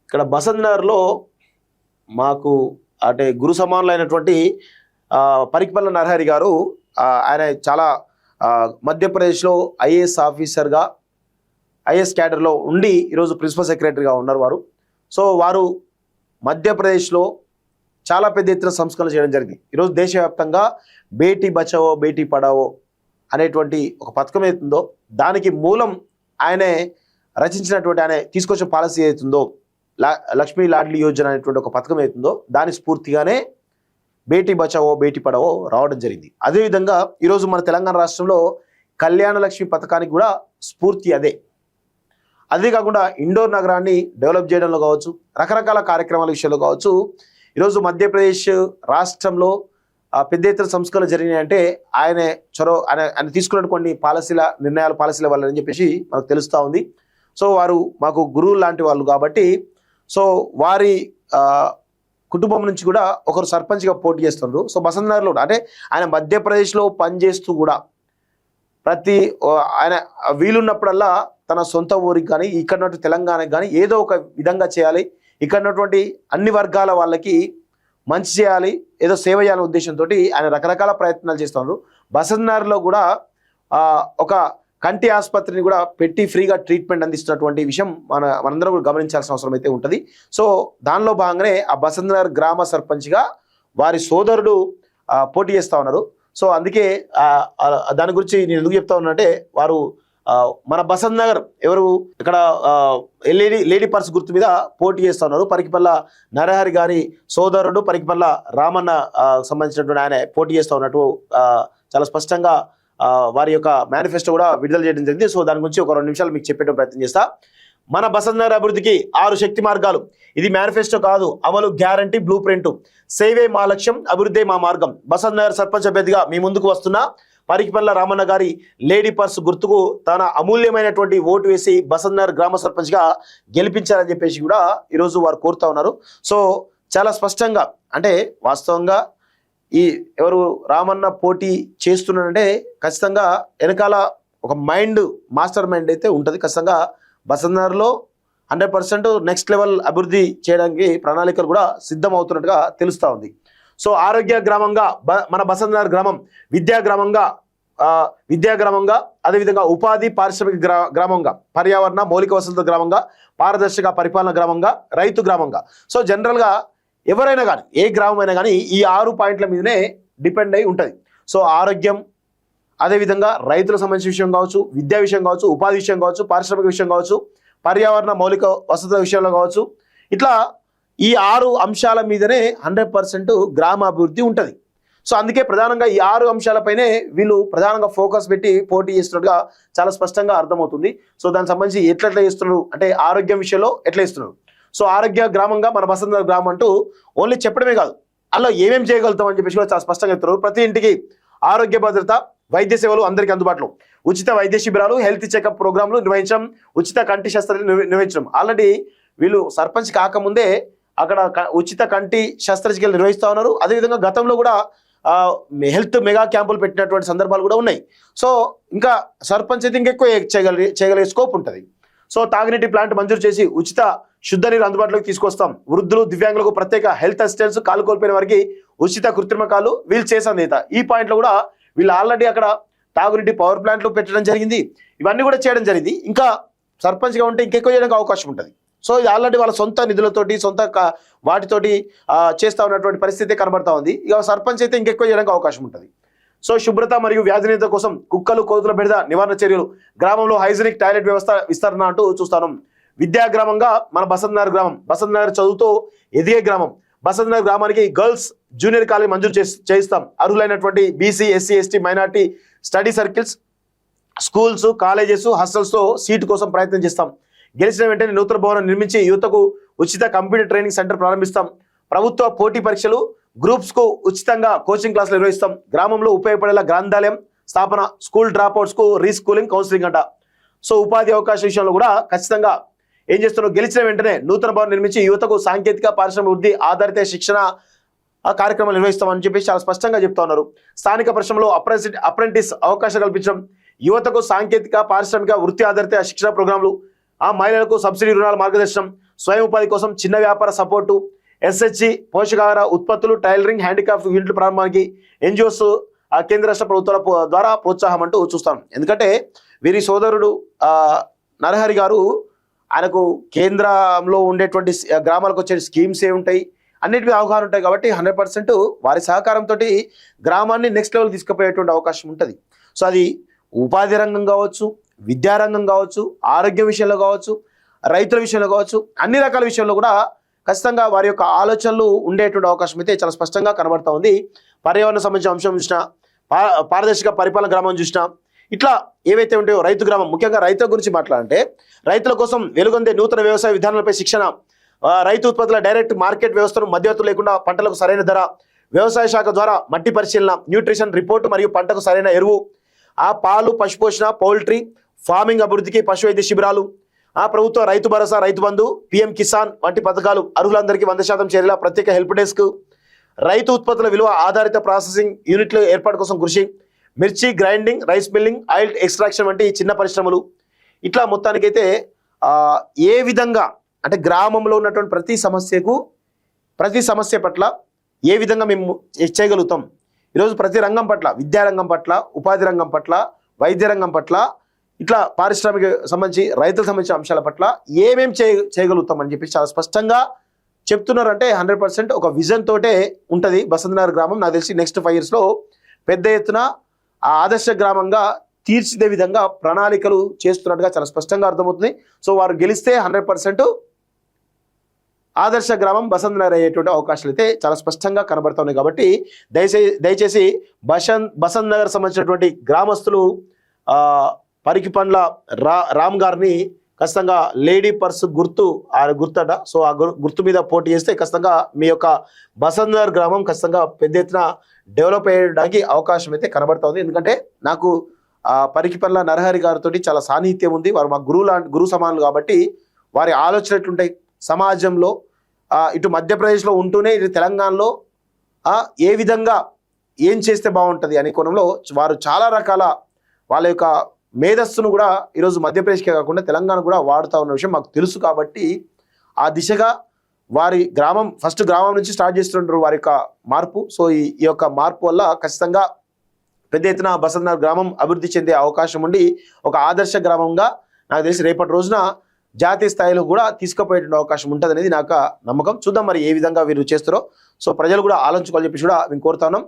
ఇక్కడ బసంత్ నగర్లో మాకు అంటే గురు సమానులైనటువంటి పరికిపల్ల నరహరి గారు ఆయన చాలా మధ్యప్రదేశ్లో ఐఏఎస్ ఆఫీసర్గా ఐఏఎస్ క్యాడర్లో ఉండి ఈరోజు ప్రిన్సిపల్ సెక్రటరీగా ఉన్నారు వారు. సో వారు మధ్యప్రదేశ్లో చాలా పెద్ద ఎత్తున సంస్కరణలు చేయడం జరిగింది. ఈరోజు దేశవ్యాప్తంగా బేటీ బచావో బేటీ పడావో అనేటువంటి ఒక పథకం ఏతుందో దానికి మూలం ఆయనే రచించినటువంటి ఆయన తీసుకొచ్చిన పాలసీ ఏతుందో లక్ష్మీ లాడ్లీ యోజన అనేటువంటి ఒక పథకం అవుతుందో దాని స్ఫూర్తిగానే బేటీ బచావో బేటీ పడావో రావడం జరిగింది. అదేవిధంగా ఈరోజు మన తెలంగాణ రాష్ట్రంలో కళ్యాణ లక్ష్మి పథకానికి కూడా స్ఫూర్తి అదే. అదే కాకుండా ఇండోర్ నగరాన్ని డెవలప్ చేయడంలో కావచ్చు, రకరకాల కార్యక్రమాల విషయంలో కావచ్చు, ఈరోజు మధ్యప్రదేశ్ రాష్ట్రంలో పెద్ద ఎత్తున సంస్కరణలు జరిగినాయి అంటే ఆయన తీసుకున్న కొన్ని పాలసీల వల్ల అని చెప్పేసి మనకు తెలుస్తూ ఉంది. సో వారు మాకు గురువులు లాంటి వాళ్ళు కాబట్టి సో వారి కుటుంబం నుంచి కూడా ఒకరు సర్పంచ్గా పోటీ చేస్తున్నారు. సో బసంత్ నగర్లో అంటే ఆయన మధ్యప్రదేశ్లో పనిచేస్తూ కూడా ఆయన వీలున్నప్పుడల్లా తన సొంత ఊరికి కానీ ఇక్కడ తెలంగాణకి కానీ ఏదో ఒక విధంగా చేయాలి, ఇక్కడ ఉన్నటువంటి అన్ని వర్గాల వాళ్ళకి మంచి చేయాలి, ఏదో సేవ చేయాలనే ఉద్దేశంతో ఆయన రకరకాల ప్రయత్నాలు చేస్తున్నారు. బసంత్ నగర్లో కూడా ఒక కంటి ఆసుపత్రిని కూడా పెట్టి ఫ్రీగా ట్రీట్మెంట్ అందిస్తున్నటువంటి విషయం మనందరం కూడా గమనించాల్సిన అవసరం అయితే ఉంటుంది. సో దానిలో భాగంగానే ఆ బసంత్ నగర్ గ్రామ సర్పంచ్గా వారి సోదరుడు పోటీ చేస్తూ ఉన్నారు. సో అందుకే దాని గురించి నేను ఎందుకు చెప్తా ఉన్నా అంటే వారు మన బసంత్ నగర్ ఎవరు ఇక్కడ లేడీ పర్స్ గుర్తు మీద పోటీ చేస్తూ ఉన్నారు. పరికిపల్ల నరహరి గారి సోదరుడు పరికిపల్ల రామన్న సంబంధించినటువంటి ఆయన పోటీ చేస్తూ ఉన్నట్టు చాలా స్పష్టంగా వారి యొక్క మేనిఫెస్టో కూడా విడుదల చేయడం జరిగింది. సో దాని గురించి ఒక 2 నిమిషాలు మీకు చెప్పే ప్రయత్నం చేస్తా. మన బసంత్ నగర్ అభివృద్ధికి 6 శక్తి మార్గాలు. ఇది మేనిఫెస్టో కాదు, అమలు గ్యారంటీ బ్లూ ప్రింట్. సేవే మా లక్ష్యం, అభివృద్ధి మా మార్గం. బసంత్ నగర్ సర్పంచ్ అభ్యర్థిగా మీ ముందుకు వస్తున్న పరికిపల్ల రామన్న గారి లేడీ పర్స్ గుర్తుకు తన అమూల్యమైనటువంటి ఓటు వేసి బసంత్ నగర్ గ్రామ సర్పంచ్గా గెలిపించాలని చెప్పేసి కూడా ఈరోజు వారు కోరుతా ఉన్నారు. సో చాలా స్పష్టంగా అంటే వాస్తవంగా ఈ ఎవరు రామన్న పోటీ చేస్తున్నాడంటే ఖచ్చితంగా వెనకాల ఒక మాస్టర్ మైండ్ అయితే ఉంటుంది. ఖచ్చితంగా బసంత్ నగర్లో 100% నెక్స్ట్ లెవెల్ అభివృద్ధి చేయడానికి ప్రణాళికలు కూడా సిద్ధం అవుతున్నట్టుగా తెలుస్తూ ఉంది. సో ఆరోగ్య గ్రామంగా మన బసంత్ నగర్ గ్రామం విద్యా గ్రామంగా అదేవిధంగా ఉపాధి పారిశ్రామిక గ్రామంగా, పర్యావరణ మౌలిక వసతుల గ్రామంగా, పారదర్శక పరిపాలన గ్రామంగా, రైతు గ్రామంగా. సో జనరల్గా ఎవరైనా కానీ ఏ గ్రామం అయినా కానీ ఈ 6 పాయింట్ల మీదనే డిపెండ్ అయి ఉంటుంది. సో ఆరోగ్యం, అదేవిధంగా రైతులకు సంబంధించిన విషయం కావచ్చు, విద్యా విషయం కావచ్చు, ఉపాధి విషయం కావచ్చు, పారిశ్రామిక విషయం కావచ్చు, పర్యావరణ మౌలిక వసతుల విషయంలో కావచ్చు, ఇట్లా ఈ 6 అంశాల మీదనే 100% గ్రామాభివృద్ధి ఉంటుంది. సో అందుకే ప్రధానంగా ఈ 6 అంశాలపైనే వీళ్ళు ప్రధానంగా ఫోకస్ పెట్టి పోటీ చేస్తున్నట్టుగా చాలా స్పష్టంగా అర్థమవుతుంది. సో దానికి సంబంధించి ఎట్లా చేస్తున్నారు అంటే ఆరోగ్యం విషయంలో ఎట్లా ఇస్తున్నారు. సో ఆరోగ్య గ్రామంగా మన బసంత్ నగర్ గ్రామం అంటూ ఓన్లీ చెప్పడమే కాదు, అలా ఏమేమి చేయగలుగుతాం అని చెప్పేసి కూడా చాలా స్పష్టంగా చెప్తున్నారు. ప్రతి ఇంటికి ఆరోగ్య భద్రత, వైద్య సేవలు అందరికీ అందుబాటులో, ఉచిత వైద్య శిబిరాలు, హెల్త్ చెకప్ ప్రోగ్రాంలు నిర్వహించడం, ఉచిత కంటి శస్త్రక్రియలు నిర్వహించడం. ఆల్రెడీ వీళ్ళు సర్పంచ్ కాకముందే అక్కడ ఉచిత కంటి శస్త్రచికిత్సలు నిర్వహిస్తూ ఉన్నారు. అదేవిధంగా గతంలో కూడా హెల్త్ మెగా క్యాంపులు పెట్టినటువంటి సందర్భాలు కూడా ఉన్నాయి. సో ఇంకా సర్పంచ్ అయితే ఇంకెక్కువ చేయగలిగే స్కోప్ ఉంటుంది. సో తాగునీటి ప్లాంట్ మంజూరు చేసి ఉచిత శుద్ధ నీరు అందుబాటులోకి తీసుకొస్తాం. వృద్ధులు, దివ్యాంగులకు ప్రత్యేక హెల్త్ అసిస్టెన్స్, కాలు కోల్పోయిన వారికి ఉచిత కృత్రిమ కాలు, వీల్ చైర్స్ అందిత. ఈ పాయింట్లో కూడా వీళ్ళు ఆల్రెడీ అక్కడ తాగునీటి పవర్ ప్లాంట్లు పెట్టడం జరిగింది. ఇవన్నీ కూడా చేయడం జరిగింది. ఇంకా సర్పంచ్గా ఉంటే ఇంకెక్కువ చేయడానికి అవకాశం ఉంటుంది. సో ఇది ఆల్రెడీ వాళ్ళ సొంత నిధులతోటి సొంత వాటితోటి చేస్తూ ఉన్నటువంటి పరిస్థితి కనబడతా ఉంది. ఇక సర్పంచ్ అయితే ఇంకెక్కువ చేయడానికి అవకాశం ఉంటుంది. సో శుభ్రత మరియు వ్యాధి నియంత్రణ కోసం కుక్కలు, కోతుల బెడద నివారణ చర్యలు, గ్రామంలో హైజీనిక్ టాయిలెట్ వ్యవస్థ విస్తరణ అంటూ చూస్తాను. విద్యా గ్రామంగా మన బసంత్ నగర్ గ్రామం, బసంత్ నగర్ చదువుతో ఎదిగే గ్రామం. బసంత్ నగర్ గ్రామానికి గర్ల్స్ జూనియర్ కాలేజ్ మంజూరు చేయిస్తాం. అర్హులైనటువంటి BC, SC, ST, minority study circles, schools, colleges, హాస్టల్స్తో సీటు కోసం ప్రయత్నం చేస్తాం. గెలిచిన వెంటనే నూతన భవనం నిర్మించి యువతకు ఉచిత కంప్యూటర్ ట్రైనింగ్ సెంటర్ ప్రారంభిస్తాం. ప్రభుత్వ పోటీ పరీక్షలు, గ్రూప్స్కు ఉచితంగా కోచింగ్ క్లాసులు నిర్వహిస్తాం. గ్రామంలో ఉపయోగపడేలా గ్రంథాలయం స్థాపన, స్కూల్ డ్రాప్అవుట్స్కు రీస్కూలింగ్, కౌన్సిలింగ్ అంట. సో ఉపాధి అవకాశ విషయంలో కూడా ఖచ్చితంగా ఏం చేస్తున్నావు, గెలిచిన వెంటనే నూతన భవనం నిర్మించి యువతకు సాంకేతిక, పారిశ్రామిక వృద్ధి ఆధారిత శిక్షణ కార్యక్రమాలు నిర్వహిస్తామని చెప్పి చాలా స్పష్టంగా చెప్తా ఉన్నారు. స్థానిక పరిశ్రమలో అప్రెంటిస్ అవకాశం కల్పించడం, యువతకు సాంకేతిక, పారిశ్రామిక వృత్తి ఆధారిత శిక్షణ ప్రోగ్రాంలు, ఆ మహిళలకు సబ్సిడీ రుణాల మార్గదర్శనం, స్వయం ఉపాధి కోసం చిన్న వ్యాపార సపోర్టు, ఎస్హెచ్జి పోషకాహార ఉత్పత్తులు, టైలరింగ్, హ్యాండిక్రాఫ్ట్ యూనిట్ల ప్రారంభానికి ఎన్జిఓస్ కేంద్ర రాష్ట్ర ప్రభుత్వాల ద్వారా ప్రోత్సాహం అంటూ చూస్తాం. ఎందుకంటే వీరి సోదరుడు నరహరి గారు ఆయనకు కేంద్రంలో ఉండేటువంటి గ్రామాలకు వచ్చే స్కీమ్స్ ఏ ఉంటాయి, అన్నిటికీ అవగాహన ఉంటాయి కాబట్టి 100% వారి సహకారంతో గ్రామాన్ని నెక్స్ట్ లెవెల్ తీసుకుపోయేటువంటి అవకాశం ఉంటుంది. సో అది ఉపాధి రంగం కావచ్చు, విద్యారంగం కావచ్చు, ఆరోగ్య విషయంలో కావచ్చు, రైతుల విషయంలో కావచ్చు, అన్ని రకాల విషయంలో కూడా ఖచ్చితంగా వారి యొక్క ఆలోచనలు ఉండేటువంటి అవకాశం అయితే చాలా స్పష్టంగా కనబడతా ఉంది. పర్యావరణ సంబంధించిన అంశం చూసినా, పారదర్శక పరిపాలన గ్రామం చూసినా, ఇట్లా ఏవైతే ఉంటాయో రైతు గ్రామం, ముఖ్యంగా రైతుల గురించి మాట్లాడంటే రైతుల కోసం వెలుగొందే నూతన వ్యవసాయ విధానాలపై శిక్షణ, రైతు ఉత్పత్తుల డైరెక్ట్ మార్కెట్ వ్యవస్థను మధ్యవర్తులు లేకుండా పంటలకు సరైన ధర, వ్యవసాయ శాఖ ద్వారా మట్టి పరిశీలన, న్యూట్రిషన్ రిపోర్టు మరియు పంటకు సరైన ఎరువు, పాలు, పశుపోషణ, పౌల్ట్రీ ఫార్మింగ్ అభివృద్ధికి పశు వైద్య శిబిరాలు, ప్రభుత్వ రైతు భరోసా, రైతు బంధు, పిఎం కిసాన్ వంటి పథకాలు, అర్హులందరికీ 100% చర్యల ప్రత్యేక హెల్ప్ డెస్క్, రైతు ఉత్పత్తుల విలువ ఆధారిత ప్రాసెసింగ్ యూనిట్ల ఏర్పాటు కోసం కృషి, మిర్చి grinding, rice milling, oil extraction వంటి చిన్న పరిశ్రమలు. ఇట్లా మొత్తానికైతే ఏ విధంగా అంటే గ్రామంలో ఉన్నటువంటి ప్రతి సమస్య పట్ల ఏ విధంగా మేము చేయగలుగుతాం, ఈరోజు ప్రతి రంగం పట్ల, విద్యారంగం పట్ల, ఉపాధి రంగం పట్ల, వైద్య రంగం పట్ల, ఇట్లా పారిశ్రామిక సంబంధించి రైతులకు సంబంధించిన అంశాల పట్ల ఏమేమి చేయగలుగుతాం అని చెప్పి చాలా స్పష్టంగా చెప్తున్నారంటే 100% ఒక విజన్ తోటే ఉంటుంది బసంతనగర్ గ్రామం. నాకు తెలిసి నెక్స్ట్ 5 yearsలో పెద్ద ఎత్తున ఆదర్శ గ్రామంగా తీర్చిదే విధంగా ప్రణాళికలు చేస్తున్నట్టుగా చాలా స్పష్టంగా అర్థమవుతుంది. సో వారు గెలిస్తే 100% ఆదర్శ గ్రామం బసంతనగర్ అయ్యేటువంటి అవకాశాలు అయితే చాలా స్పష్టంగా కనబడుతున్నాయి. కాబట్టి దయచేసి బసంతనగర్ సంబంధించినటువంటి గ్రామస్తులు పరికిపండ్ల రామ్ గారిని ఖచ్చితంగా లేడీ పర్స్ గుర్తట. సో ఆ గుర్తు మీద పోటీ చేస్తే ఖచ్చితంగా మీ యొక్క బసంతనగర్ గ్రామం ఖచ్చితంగా పెద్ద ఎత్తున డెవలప్ అయ్యడానికి అవకాశం అయితే కనబడుతుంది. ఎందుకంటే నాకు పరికిపండ్ల నరహరి గారితో చాలా సాన్నిహిత్యం ఉంది. వారు మా గురువు సమానులు కాబట్టి వారి ఆలోచన ఎట్లుంటాయి సమాజంలో, ఇటు మధ్యప్రదేశ్లో ఉంటూనే ఇటు తెలంగాణలో ఏ విధంగా ఏం చేస్తే బాగుంటుంది అనే కోణంలో వారు చాలా రకాల వాళ్ళ యొక్క మేధస్సును కూడా ఈరోజు మధ్యప్రదేశ్కే కాకుండా తెలంగాణ కూడా వాడుతూ ఉన్న విషయం మాకు తెలుసు. కాబట్టి ఆ దిశగా వారి ఫస్ట్ గ్రామం నుంచి స్టార్ట్ చేస్తుంటారు వారి యొక్క మార్పు. సో ఈ యొక్క మార్పు వల్ల ఖచ్చితంగా పెద్ద ఎత్తున బసంతనగర్ గ్రామం అభివృద్ధి చెందే అవకాశం ఉండి ఒక ఆదర్శ గ్రామంగా నాకు తెలిసి రేపటి రోజున జాతీయ స్థాయిలో కూడా తీసుకుపోయేటువంటి అవకాశం ఉంటుంది అనేది నాకు నమ్మకం. చూద్దాం మరి ఏ విధంగా వీరు చేస్తారో. సో ప్రజలు కూడా ఆలోచించుకోవాలని చెప్పి కూడా మేము కోరుతా ఉన్నాం.